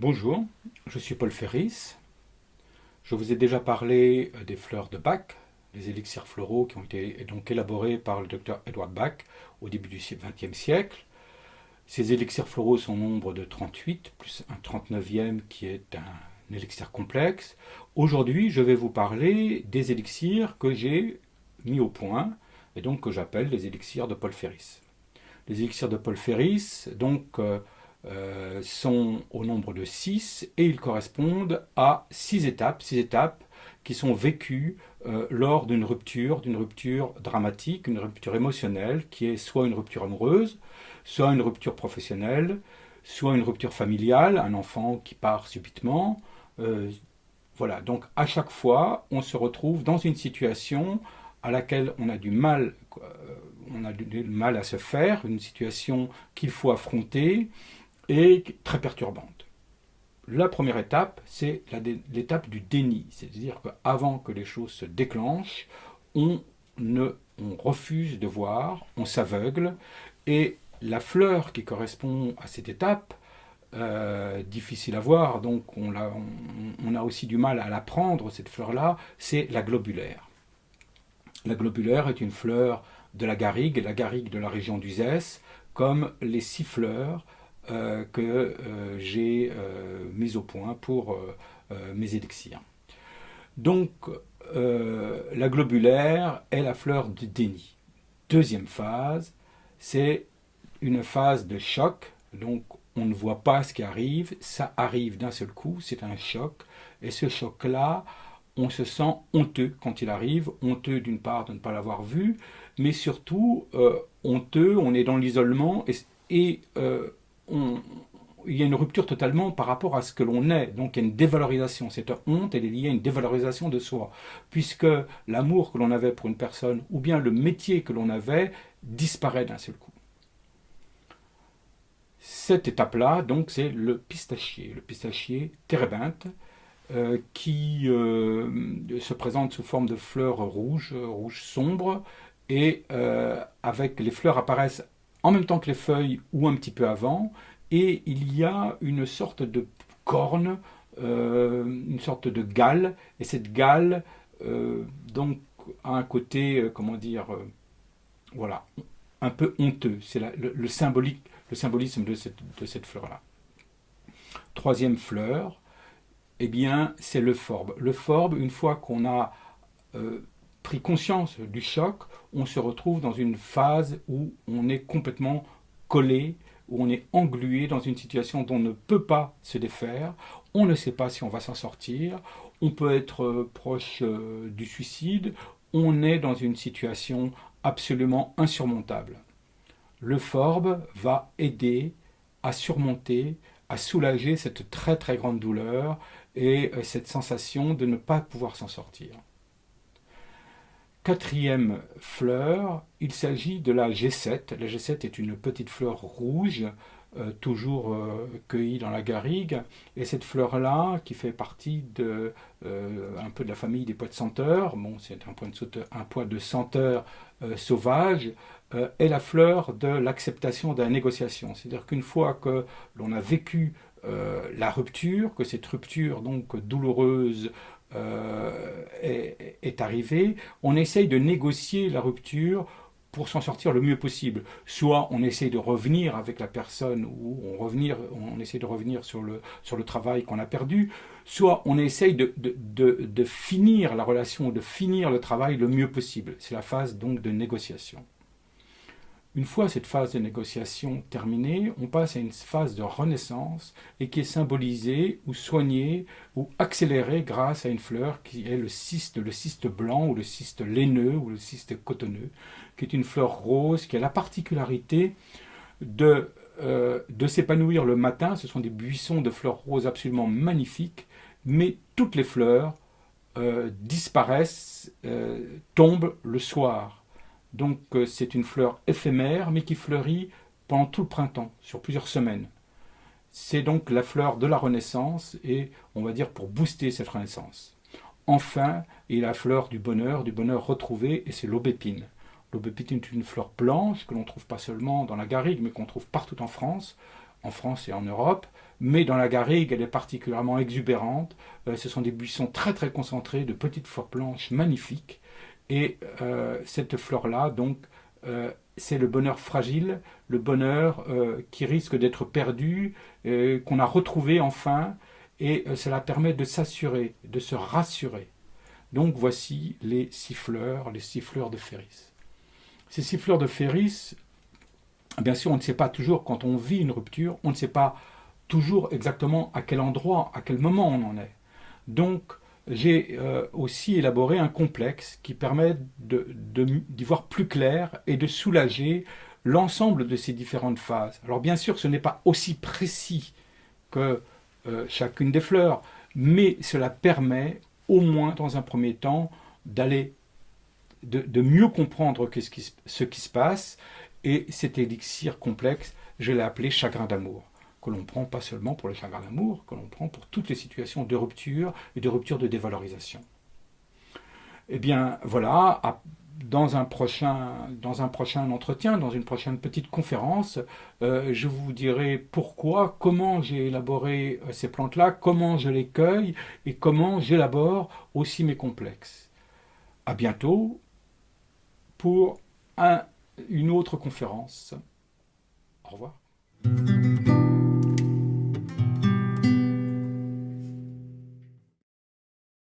Bonjour, je suis Paul Ferris. Je vous ai déjà parlé des fleurs de Bach, les élixirs floraux qui ont été donc élaborés par le docteur Edward Bach au début du XXe siècle. Ces élixirs floraux sont au nombre de 38, plus un 39e qui est un élixir complexe. Aujourd'hui, je vais vous parler des élixirs que j'ai mis au point et donc que j'appelle les élixirs de Paul Ferris. Les élixirs de Paul Ferris, sont au nombre de 6 et ils correspondent à 6 étapes qui sont vécues lors d'une rupture dramatique, une rupture émotionnelle qui est soit une rupture amoureuse, soit une rupture professionnelle, soit une rupture familiale, un enfant qui part subitement. Voilà, donc à chaque fois, on se retrouve dans une situation à laquelle on a du mal à se faire, une situation qu'il faut affronter et très perturbante. La première étape, c'est l'étape du déni, c'est-à-dire qu'avant que les choses se déclenchent, on refuse de voir, on s'aveugle, et la fleur qui correspond à cette étape, difficile à voir, donc on a aussi du mal à la prendre, cette fleur-là, c'est la globulaire. La globulaire est une fleur de la garrigue de la région d'Uzès, comme les 6 fleurs que j'ai mises au point pour mes élixirs. Donc, la globulaire est la fleur du déni. Deuxième phase, c'est une phase de choc. Donc, on ne voit pas ce qui arrive, ça arrive d'un seul coup, c'est un choc. Et ce choc-là, on se sent honteux quand il arrive, honteux d'une part de ne pas l'avoir vu, mais surtout honteux, on est dans l'isolement et il y a une rupture totalement par rapport à ce que l'on est. Donc il y a une dévalorisation. Cette honte, elle est liée à une dévalorisation de soi, puisque l'amour que l'on avait pour une personne ou bien le métier que l'on avait disparaît d'un seul coup. Cette étape-là, donc, c'est le pistachier térébinthe, qui se présente sous forme de fleurs rouges, rouges sombres, et avec les fleurs apparaissent en même temps que les feuilles ou un petit peu avant, et il y a une sorte de corne, une sorte de gale, et cette gale donc a un côté, voilà, un peu honteux. C'est le symbolisme de cette fleur-là. Troisième fleur, eh bien, c'est le forbe. Le forbe, une fois qu'on a pris conscience du choc, on se retrouve dans une phase où on est complètement collé, où on est englué dans une situation dont on ne peut pas se défaire. On ne sait pas si on va s'en sortir. On peut être proche du suicide. On est dans une situation absolument insurmontable. Le forbe va aider à surmonter, à soulager cette très très grande douleur et cette sensation de ne pas pouvoir s'en sortir. Quatrième fleur, il s'agit de la G7. La G7 est une petite fleur rouge, toujours cueillie dans la garrigue. Et cette fleur-là, qui fait partie un peu de la famille des pois de senteur, bon, c'est un pois de senteur sauvage, est la fleur de l'acceptation de la négociation. C'est-à-dire qu'une fois que l'on a vécu la rupture, que cette rupture donc douloureuse est arrivée, on essaye de négocier la rupture pour s'en sortir le mieux possible. Soit on essaye de revenir avec la personne, ou on essaye de revenir sur le travail qu'on a perdu, soit on essaye de finir la relation, de finir le travail le mieux possible. C'est la phase donc de négociation. Une fois cette phase de négociation terminée, on passe à une phase de renaissance et qui est symbolisée ou soignée ou accélérée grâce à une fleur qui est le cyste blanc ou le cyste laineux ou le cyste cotonneux, qui est une fleur rose qui a la particularité de s'épanouir le matin. Ce sont des buissons de fleurs roses absolument magnifiques, mais toutes les fleurs disparaissent, tombent le soir. Donc c'est une fleur éphémère, mais qui fleurit pendant tout le printemps, sur plusieurs semaines. C'est donc la fleur de la renaissance, et on va dire pour booster cette renaissance. Enfin, il y a la fleur du bonheur retrouvé, et c'est l'aubépine. L'aubépine est une fleur blanche que l'on trouve pas seulement dans la garrigue, mais qu'on trouve partout en France. en France et en Europe, mais dans la garrigue, elle est particulièrement exubérante. Ce sont des buissons très très concentrés, de petites fleurs blanches magnifiques. Et cette fleur-là, donc, c'est le bonheur fragile, le bonheur qui risque d'être perdu, qu'on a retrouvé enfin, et cela permet de s'assurer, de se rassurer. Donc voici les siffleurs de Ferris. Ces siffleurs de Ferris, bien sûr, on ne sait pas toujours, quand on vit une rupture, on ne sait pas toujours exactement à quel endroit, à quel moment on en est. Donc, j'ai aussi élaboré un complexe qui permet d'y voir plus clair et de soulager l'ensemble de ces différentes phases. Alors bien sûr, ce n'est pas aussi précis que chacune des fleurs, mais cela permet, au moins dans un premier temps, de mieux comprendre ce qui se passe. Et cet élixir complexe, je l'ai appelé chagrin d'amour, que l'on prend pas seulement pour le chagrin d'amour, que l'on prend pour toutes les situations de rupture et de rupture de dévalorisation. Eh bien voilà, dans un prochain entretien, dans une prochaine petite conférence, je vous dirai pourquoi, comment j'ai élaboré ces plantes-là, comment je les cueille et comment j'élabore aussi mes complexes. À bientôt pour une autre conférence. Au revoir.